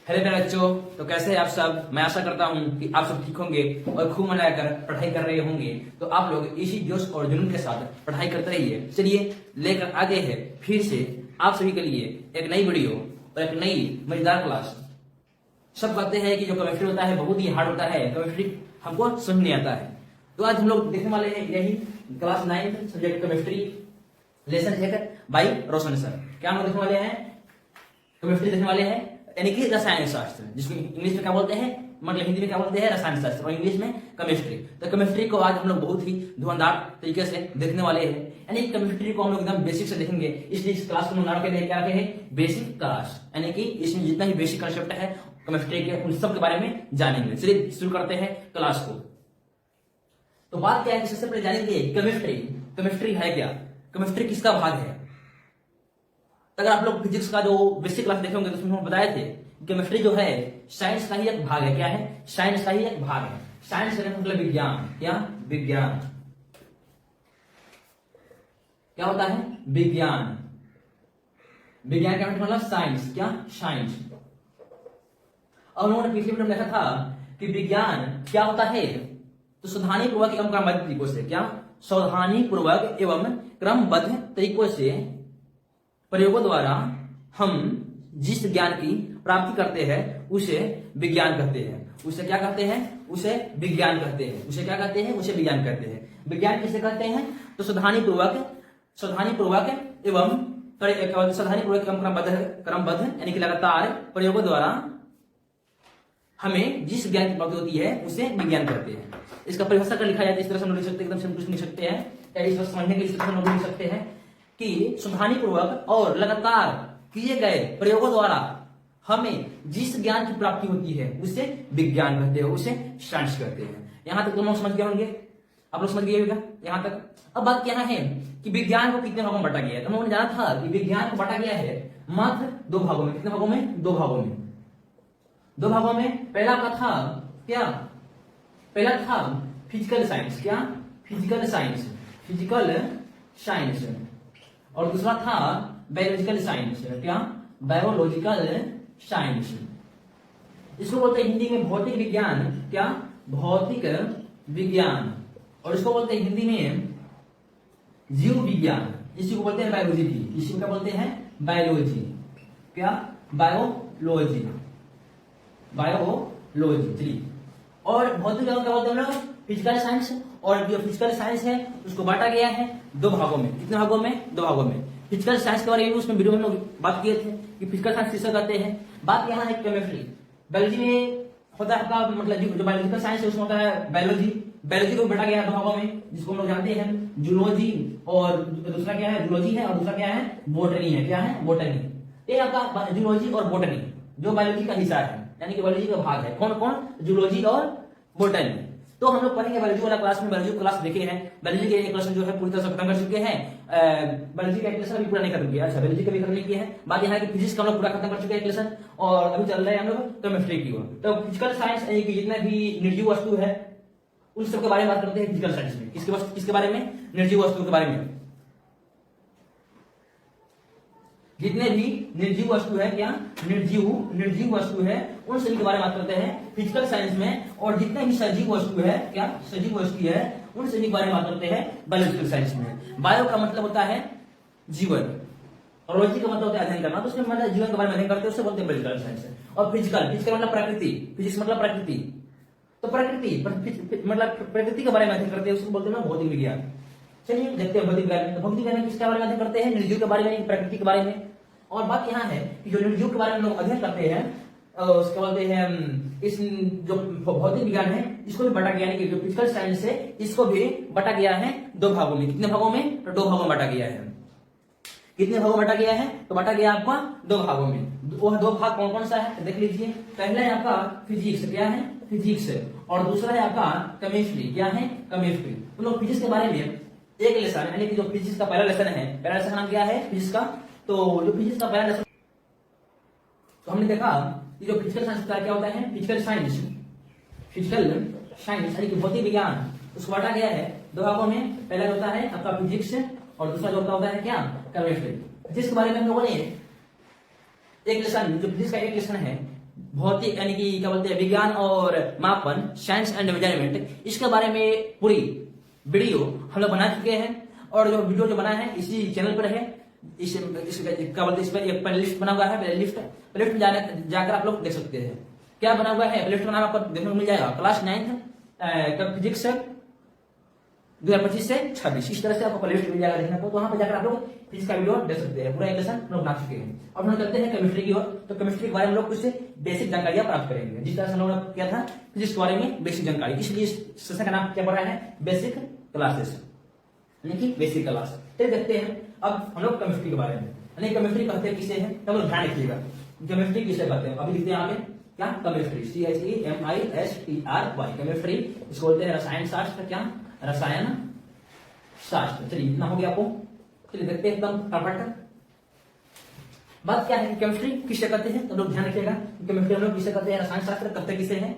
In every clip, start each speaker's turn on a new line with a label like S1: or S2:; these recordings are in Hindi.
S1: हेलो मेरे बच्चों, तो कैसे हैं आप सब। मैं आशा करता हूं कि आप सब ठीक होंगे और खूब मना कर पढ़ाई कर रहे होंगे। तो आप लोग इसी जोश और जुनून के साथ पढ़ाई करते रहिए। चलिए लेकर आगे है फिर से आप सभी के लिए एक नई वीडियो और एक नई मजेदार क्लास। सब कहते हैं कि जो केमिस्ट्री होता है बहुत ही हार्ड होता है, केमिस्ट्री हमको समझ नहीं आता है। तो आज हम लोग देखने वाले हैं यही class 9 subject chemistry lesson 1 by Roshan sir. क्या हम लोग देखने वाले हैं? केमिस्ट्री देखने वाले हैं, यानी कि रसायन शास्त्र, जिसको इंग्लिश में क्या बोलते हैं, मतलब हिंदी में क्या बोलते हैं, रसायन शास्त्र, और इंग्लिश में केमिस्ट्री। तो केमिस्ट्री को आज हम लोग बहुत ही धुआंधार तरीके से देखने वाले हैं, यानी केमिस्ट्री को हम लोग एकदम बेसिक से देखेंगे। इसलिए इस क्लास को नाम के क्या रखे हैं, बेसिक क्लास, यानी कि इसमें जितना भी बेसिक कंसेप्ट है केमिस्ट्री के उन सब के बारे में जानेंगे। चलिए शुरू करते हैं क्लास को। तो बात क्या है कि सबसे पहले जानेंगे केमिस्ट्री। केमिस्ट्री है क्या, केमिस्ट्री किसका भाग है। अगर आप लोग फिजिक्स का जो बेसिक क्लास देखे होंगे तो उसमें हम बताए थे केमिस्ट्री जो है साइंस का ही एक भाग है। क्या है? साइंस का ही एक भाग है। साइंस का मतलब विज्ञान। क्या? विज्ञान। क्या होता है? विज्ञान। विज्ञान का मतलब साइंस। क्या? साइंस। और उन्होंने पिछले वीडियो में देखा था कि विज्ञान क्या होता है, तो सावधानी पूर्वक एवं क्रमबद्ध तरीकों से, क्या सावधानी पूर्वक एवं क्रमबद्ध तरीकों से प्रयोगों द्वारा हम जिस ज्ञान की प्राप्ति करते हैं उसे विज्ञान कहते हैं। उसे क्या कहते हैं? उसे विज्ञान कहते हैं। उसे क्या कहते हैं? उसे विज्ञान कहते हैं। विज्ञान किसे कहते हैं? तो सावधानी पूर्वक एवं क्रमबद्ध यानी कि लगातार प्रयोगों द्वारा हमें जिस ज्ञान की प्राप्ति होती है उसे विज्ञान कहते हैं। इसका परिभाषा कर लिखा जाए इस तरह से हम लोग लिख सकते हैं, एकदम से कुछ लिख सकते हैं, या इस तरह समझने के लिए इस तरह से हम लोग लिख सकते हैं कि सावधानी पूर्वक और लगातार किए गए प्रयोगों द्वारा हमें जिस ज्ञान की प्राप्ति होती है उसे विज्ञान कहते हैं, उसे साइंस कहते हैं। यहां तक तुम लोग समझ गए होंगे, आप लोग समझ गए होगा यहां तक। अब बात क्या है कि विज्ञान को कितने भागों में बांटा गया है। तुम लोगों ने जाना था कि विज्ञान को बांटा गया है मात्र 2 भागों में। कितने भागों में? 2 भागों में। 2 भागों में पहला का था क्या? पहला था फिजिकल साइंस। क्या? Physical science. Physical science. और दूसरा था बायोलॉजिकल साइंस। क्या? Biological science. इसको बोलते हैं हिंदी में भौतिक विज्ञान। क्या? भौतिक विज्ञान। और इसको बोलते हैं हिंदी में जीव विज्ञान। इसी को बोलते हैं बायोलॉजी भी। इसी को क्या बोलते हैं? बायोलॉजी। क्या? बायोलॉजी। बायोलॉजी। चलिए, और भौतिक विज्ञान क्या बोलते हैं हम लोग? Physical science. और जो फिजिकल साइंस है उसको बांटा गया है 2 भागों में। कितने भागों में? 2 भागों में। फिजिकल साइंस के बारे में उसमें वीडियो में हम लोग बात किए थे कि फिजिकल साइंस किसे कहते हैं। बात यहाँ है केमिस्ट्री। बायोलॉजी में होता है आपका मतलब जो बायोलॉजिकल साइंस है उसमें होता है बायोलॉजी। बायोलॉजी को बांटा गया है 2 भागों में, जिसको हम लोग जानते हैं जूलॉजी, और दूसरा क्या है? जूलॉजी है, और दूसरा क्या है? बोटनी है। क्या है? बोटनी। ये आपका जूलॉजी और बोटनी जो बायोलॉजी का हिस्सा है, यानी कि बायोलॉजी का भाग है। कौन कौन? जूलॉजी और बोटनी। तो हम लोग पढ़ेंगे बायोलॉजी वाला क्लास में। बायोलॉजी क्लास देखे हैं, बायोलॉजी के एक क्वेश्चन जो है पूरी तरह से खत्म कर चुके हैं। बायोलॉजी का एक लेसन भी पूरा नहीं खत्म किया। अच्छा, बायोलॉजी का भी खत्म नहीं किया है। बात यहाँ की फिजिक्स का हम लोग पूरा खत्म कर चुके हैं एक लेसन, और अभी चल रहे हैं हम लोग केमिस्ट्री की ओर। तो फिजिकल साइंस यानी कि जितना भी निर्जीव वस्तु है उन सब के बारे में बात करते हैं फिजिकल साइंस में। किसके बारे में? निर्जीव वस्तु के बारे में। जितने भी निर्जीव वस्तु है, क्या? निर्जीव वस्तु है उन सभी के बारे में बात करते हैं फिजिकल साइंस में। और जितने भी सजीव वस्तु है, क्या? सजीव वस्तु है उन सभी के बारे में बात करते हैं बायोलॉजिकल साइंस में। बायो का मतलब होता है जीवन, और लॉजी का मतलब होता है अध्ययन करना। तो उसमें मतलब जीवन के बारे में अध्ययन करते हैं, उससे बोलते हैं बायोलॉजिकल साइंस। और फिजिकल मतलब प्रकृति। फिजिक्स मतलब प्रकृति। तो प्रकृति मतलब प्रकृति के बारे में अध्ययन करते हैं, उसको बोलते हैं भौतिक विज्ञान। चलिए देखते हैं भौतिक विज्ञान। तो भौतिक विज्ञान किसके बारे में अध्ययन करते हैं? निर्जीव के बारे में, प्रकृति के बारे में। और बात यहाँ है कि जो निर्जीव के बारे में लोग अध्ययन करते हैं उसके बोलते हैं, इस जो भौतिक विज्ञान है इसको भी बांटा गया है, कि जो फिजिकल साइंस है इसको भी बांटा गया है 2 भागों में। कितने भागों में? तो 2 भागों में बांटा गया है। कितने भागों में बांटा गया है? तो बांटा गया आपका 2 भागों में। वह 2 भाग कौन कौन सा है देख लीजिए। पहला है आपका फिजिक्स। क्या है? फिजिक्स। और दूसरा है आपका केमिस्ट्री। क्या है? केमिस्ट्री। तो लोग फिजिक्स के बारे में एक लेसन, यानी कि जो फिजिक्स का पहला लेसन है, पहला लेसन का नाम क्या है? फिजिक्स का। तो जो फिजिक्स का पहला लेसन, तो हमने देखा कि जो फिजिकल साइंस का क्या होता है? फिजिकल साइंस यानी कि भौतिक विज्ञान, उसको बांटा गया है 2 भागों में। पहला होता है आपका फिजिक्स, और दूसरा जो होता है क्या? केमिस्ट्री। फिजिक्स के बारे में हम लोगों ने एक लेसन, जो फिजिक्स का एक लेसन है भौतिक यानी कि क्या बोलते हैं विज्ञान और मापन, साइंस एंड मेजरमेंट, इसके बारे में पूरी वीडियो हम लोग बना चुके हैं। और जो वीडियो जो बना है इसी चैनल पर है। इस क्या बोलते हैं, इस पर एक प्लेलिस्ट बना हुआ है। प्लेलिस्ट में जाकर आप लोग देख सकते हैं क्या बना हुआ है। प्लेलिस्ट बना आपको देखने को मिल जाएगा। क्लास 9 फिजिक्स 2025 से 26, इस तरह से आपको प्लेलिस्ट मिल जाएगा देखने को। तो वहां पर जाकर आप लोग फिजिक्स का वीडियो देख सकते हैं। पूरा एक लेसन हम लोग बना चुके हैं। अब हम चलते हैं केमिस्ट्री की ओर। तो केमिस्ट्री के बारे में हम लोग कुछ बेसिक जानकारियां प्राप्त करेंगे। जिस तरह से हम लोगों ने किया था फिजिक्स के बारे में बेसिक जानकारी, इसलिए इस सेशन का नाम क्या पड़ रहा है, बेसिक क्लासेस, यानी कि बेसिक क्लास। फिर देखते हैं अब हम लोग केमिस्ट्री के बारे में। यानी केमिस्ट्री कहते हैं किसे है, तो हम लोग ध्यान रखिएगा केमिस्ट्री किसे कहते हैं। अभी लिखते हैं यहाँ पे क्या, केमिस्ट्री, CHEMISTRY, केमिस्ट्री। इसको बोलते हैं रसायन शास्त्र, क्या, रसायन शास्त्र। चलिए इतना हो गया आपको। चलिए देखते हैं एकदम फटाफट। बात क्या है, केमिस्ट्री किसे कहते हैं, तो लोग ध्यान रखिएगा। केमिस्ट्री हम लोग किसे कहते हैं, रसायन शास्त्र करते किसे हैं।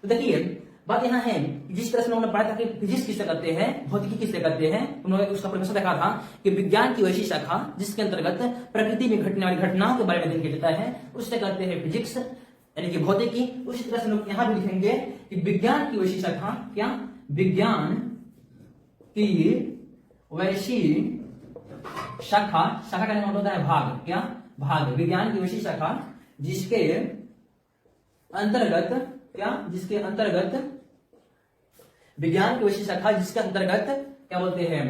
S1: तो देखिए बात यहाँ है, जिस तरह से लोगों ने पढ़ा था कि फिजिक्स किसे कहते हैं, भौतिकी किसे कहते हैं, तुम लोगों ने उसका प्रोफेसर देखा था कि विज्ञान की वैसी शाखा जिसके अंतर्गत प्रकृति में घटने वाली घटनाओं के बारे में अध्ययन किया जाता है, उससे कहते हैं फिजिक्स, यानी कि भौतिकी। उसी तरह से लोग यहाँ भी लिखेंगे कि विज्ञान की वैसी शाखा, क्या, विज्ञान की वैसी शाखा, शाखा का मतलब होता है भाग, क्या, भाग, विज्ञान की वैसी शाखा जिसके अंतर्गत, क्या, जिसके अंतर्गत, विज्ञान की वैसी शाखा जिसके अंतर्गत क्या बोलते हैं,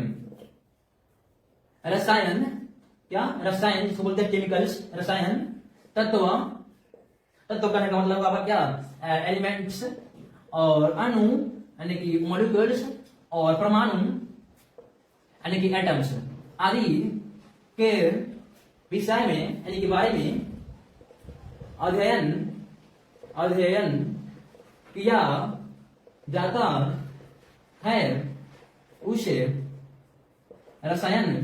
S1: रसायन, क्या, रसायन जिसको बोलते हैं केमिकल्स, रसायन, तत्व, तत्व कहने का मतलब आपका क्या, एलिमेंट्स, और अणु यानी कि मॉलिक्यूल्स, और परमाणु यानी कि एटम्स आदि के विषय में यानी कि बारे में अध्ययन किया जाता है, उसे रसायन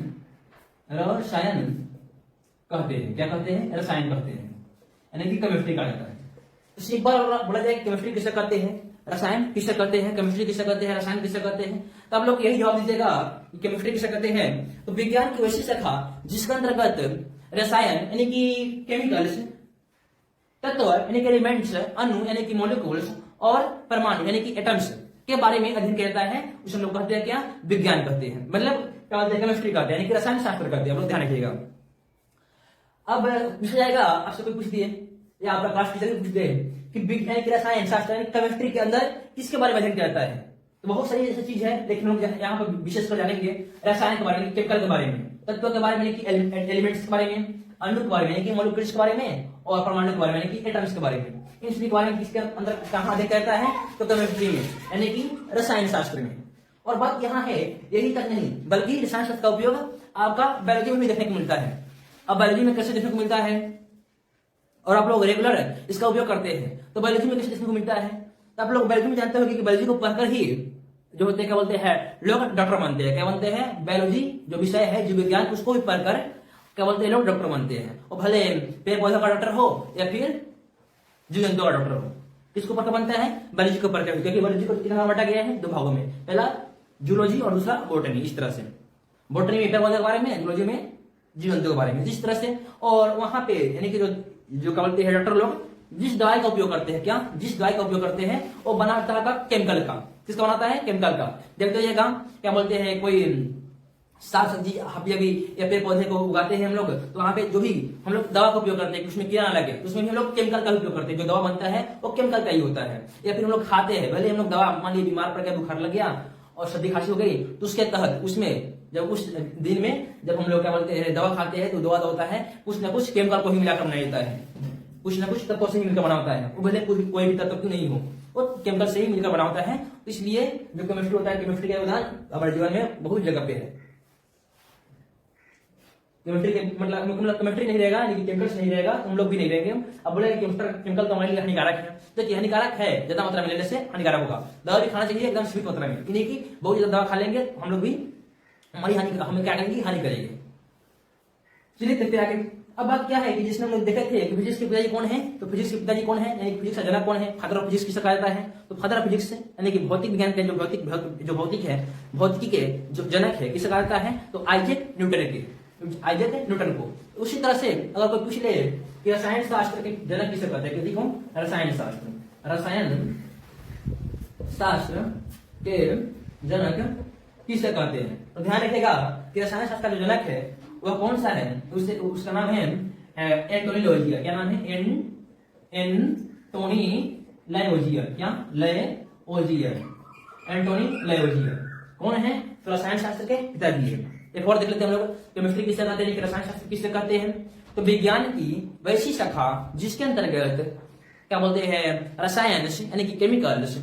S1: कहते हैं। क्या कहते हैं, रसायन कहते हैं, यानी कि केमिस्ट्री कहा जाता है। तो एक बार बोला जाए केमिस्ट्री किसे कहते हैं, रसायन किसे कहते हैं, केमिस्ट्री किसे कहते हैं, रसायन किसे कहते हैं, तो आप लोग यही जवाब दीजिएगा कि केमिस्ट्री किसे कहते हैं। तो विज्ञान की वैसी शाखा जिसके अंतर्गत रसायन यानी कि केमिकल्स, तत्व यानी कि एलिमेंट्स, अणु यानी कि मॉलिक्यूल्स, और परमाणु यानी कि एटम्स के बारे में अध्ययन किया जाता है, उसे हम लोग कहते हैं क्या, विज्ञान कहते हैं। मतलब क्या बोलते हैं, केमिस्ट्री कहते हैं, यानी कि रसायन शास्त्र कहते हैं। आप लोग ध्यान रखिएगा। अब पूछा जाएगा आपसे, कोई पूछ दिए या आपका क्लास टीचर पूछ दे कि विज्ञान की रसायन शास्त्र यानी केमिस्ट्री के अंदर किसके बारे में अध्ययन किया जाता है, तो बहुत सारी ऐसी चीज है, लेकिन हम लोग यहाँ पर विशेषकर जानेंगे रसायन के बारे में, केमिकल के बारे में, तत्व के बारे में यानी कि एलिमेंट्स के बारे में, अणु के बारे में यानी कि मॉलिक्यूल्स के बारे में, और परमाणु के बारे में यानी कि एटम्स के बारे में। इन सभी के बारे में किसके अंदर कहाँ अध्ययन करता है, तो केमिस्ट्री में यानी कि रसायन शास्त्र में। और बात यहाँ है यही तक नहीं, बल्कि रसायन शास्त्र का उपयोग आपका बायोलॉजी में भी देखने को मिलता है। अब बायोलॉजी में कैसे देखने को मिलता है, और आप लोग रेगुलर इसका उपयोग करते हैं, तो बायोलॉजी में कैसे देखने को मिलता है, तो आप लोग बायोलॉजी में जानते हो कि बायोलॉजी को पढ़कर ही जो होते हैं क्या बोलते हैं, लोग डॉक्टर बनते हैं। क्या बनते हैं, बायोलॉजी जो विषय है, जीव विज्ञान, उसको भी पढ़कर क्या बोलते हैं, लोग डॉक्टर बनते हैं। और भले पेड़ पौधा का डॉक्टर हो या फिर जीव जंतु का डॉक्टर हो, किसको पढ़कर बनता है, बायोलॉजी को पढ़कर, क्योंकि बायोलॉजी को कितना बांटा गया है, 2 भागों में, पहला जूलॉजी और दूसरा बॉटनी। इस तरह से बॉटनी में पेड़ पौधे के बारे में, जूलॉजी में जीव जंतु के बारे में, जिस तरह से। और वहां पे यानी कि जो क्या बोलते हैं डॉक्टर लोग जिस दवाई का उपयोग करते हैं, क्या, जिस दवाई का उपयोग करते हैं वो बनाता है केमिकल का। किसका बनाता है, केमिकल का। देखते जाइएगा क्या बोलते हैं, कोई साग सब्जी हबियाबी या पेड़ पौधे को उगाते हैं हम लोग, तो वहां पे जो भी हम लोग दवा का उपयोग करते हैं, उसमें कीड़ा ना लगे, उसमें भी हम लोग केमिकल का उपयोग करते हैं। जो दवा बनता है वो केमिकल का ही होता है। या फिर हम लोग खाते हैं, भले हम लोग दवा, मान लीजिए बीमार पड़ गया, बुखार लग गया और सर्दी खांसी हो गई, तो उसके तहत उसमें जब उस दिन में जब हम लोग क्या बोलते हैं दवा खाते हैं, तो दवा होता है कुछ ना कुछ केमिकल को ही मिलाकर बनाया जाता है, कुछ ना कुछ तत्वों से ही मिलकर बना होता है। वो भले कोई भी तत्व क्यों नहीं हो, वो केमिकल से ही मिलकर बना होता है। तो इसलिए जो केमिस्ट्री होता है, केमिस्ट्री का योगदान हमारे जीवन में बहुत जगह पे है। केमिस्ट्री के मतलब केमिस्ट्री नहीं रहेगा, लेकिन केमिकल्स नहीं रहेगा, हम लोग भी नहीं रहेंगे। अब बोले केमिकल तो हमारे लिए हानिकारक है, तो हानिकारक है, ज्यादा मात्रा में लेने से हानिकारक होगा। दवा भी खाना चाहिए एकदम सीमित मात्रा में, नहीं कि बहुत ज्यादा दवा खा लेंगे हम लोग भी, हमारी हानि, हमें क्या करेंगे, हानि करेंगे। चलिए देखते आगे। अब बात क्या है कि जिसने हम लोग देखे थे कि फिजिक्स के पिताजी कौन है, तो फिजिक्स के पिताजी कौन है, यानी फिजिक्स का जनक कौन है, फादर ऑफ फिजिक्स किसे कहा जाता है, तो फादर ऑफ फिजिक्स यानी कि भौतिक विज्ञान के जो भौतिक है, भौतिकी के जो जनक है, किसे कहा जाता है, तो आइजैक न्यूटन को। उसी तरह से अगर कोई पूछ ले कि रसायन शास्त्र के जनक किसे कहते हैं? देखो, रसायन शास्त्र, रसायन शास्त्र के जनक किसे कहते हैं? तो ध्यान रखिएगा कि रसायन शास्त्र का जो जनक है वह कौन सा है? उसका नाम है एंटोनी लैवोजियर। क्या नाम है? एंटोनी लैवोजियर। क्या? लैवोजियर, एंटोनी लैवोजियर। कौन है? तो रसायन शास्त्र के पिताजी है। एक और देख लेते हैं हम लोग, केमिस्ट्री किसे कहते हैं, रसायन शास्त्र किसे कहते हैं? तो विज्ञान की वैसी शाखा जिसके अंतर्गत क्या बोलते हैं, रसायन यानी कि केमिकल्स,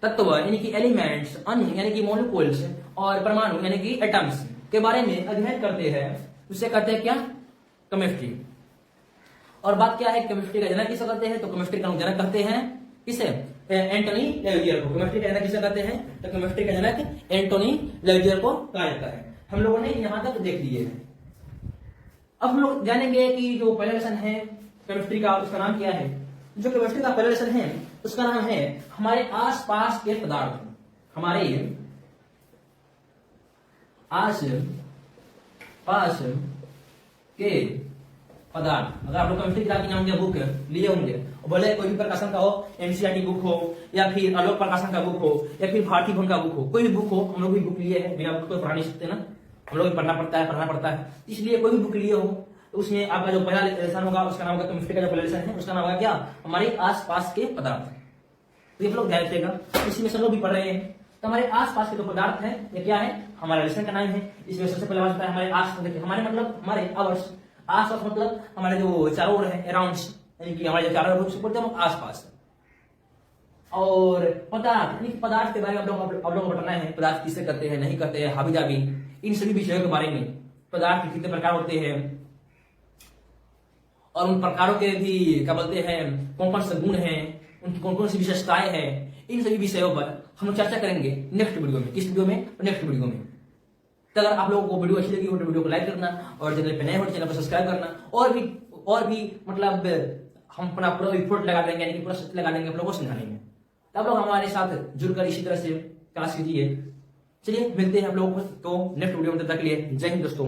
S1: तत्व यानी कि एलिमेंट्स, अणु यानी कि मॉलिक्यूल्स, और परमाणु यानी कि एटम्स के बारे में अध्ययन करते हैं, उसे कहते हैं क्या? केमिस्ट्री। और बात क्या है, केमिस्ट्री का जनक किसे कहते हैं? तो केमिस्ट्री का जनक कहते हैं किसे? एंटोनी लैवोजियर को। केमिस्ट्री का जनक किसे कहते हैं? तो केमिस्ट्री का जनक एंटोनी लैवोजियर को कहा जाता है। हम लोगों ने यहां तक देख लिए हैं। अब हम लोग जानेंगे कि जो पहला लेसन है केमिस्ट्री का, उसका नाम क्या है? जो केमिस्ट्री का पहला लेसन है उसका नाम है हमारे आसपास के पदार्थ। हमारे आस पास के पदार्थ। अगर आप लोग केमिस्ट्री किताब की नाम बुक लिए होंगे, भले कोई भी प्रकाशन का हो, एनसीईआरटी बुक हो, या फिर आलोक प्रकाशन का बुक हो, या फिर भारतीय भवन का बुक हो, कोई भी बुक हो, हम लोग भी बुक लिए हैं, बिना बुक तो पढ़ा नहीं सकते ना, हम लोग भी पढ़ना पड़ता है। इसलिए कोई भी बुक लिए हो तो उसमें आपका जो पहला लेसन होगा उसका नाम होगा केमिस्ट्री का जो पहला लेसन है उसका नाम होगा क्या? हमारे आसपास के पदार्थ। तो ये लोग ध्यान रखिएगा, इसमें सब लोग भी पढ़ रहे हैं। तो हमारे आसपास के जो पदार्थ है ये क्या है? हमारा लेसन का नाम है। इसमें सबसे पहला बात है हमारे आस, देखिए हमारे मतलब हमारे आवर्स, आसपास मतलब हमारे जो चारों ओर है, अराउंड्स, यानी कि हमारे जो चारों ओर बोलते हैं आसपास। और पदार्थ यानी कि पदार्थ के बारे में आप लोगों को बताना है, पदार्थ किसे कहते हैं, नहीं कहते हैं, हावी जावी, इन सभी विषयों के बारे में। पदार्थ के कितने प्रकार होते हैं और उन प्रकारों के भी क्या बोलते हैं, कौन कौन से गुण हैं, उनकी कौन कौन सी विशेषताएं हैं, इन सभी विषयों पर हम चर्चा करेंगे नेक्स्ट वीडियो में। किस वीडियो में? नेक्स्ट वीडियो में। तो अगर आप लोगों को वीडियो अच्छी लगी हो तो वीडियो को लाइक करना, और चैनल पे नए हो तो चैनल को सब्सक्राइब करना, और भी मतलब हम अपना पूरा एफर्ट लगा देंगे, यानी कि पूरा शक्ति लगा देंगे आप लोगों को समझाने में। तो आप लोग हमारे साथ जुड़कर इसी तरह से क्लास कीजिए। चलिए मिलते हैं हम लोग तो नेक्स्ट वीडियो में, तब तक के लिए जय हिंद दोस्तों।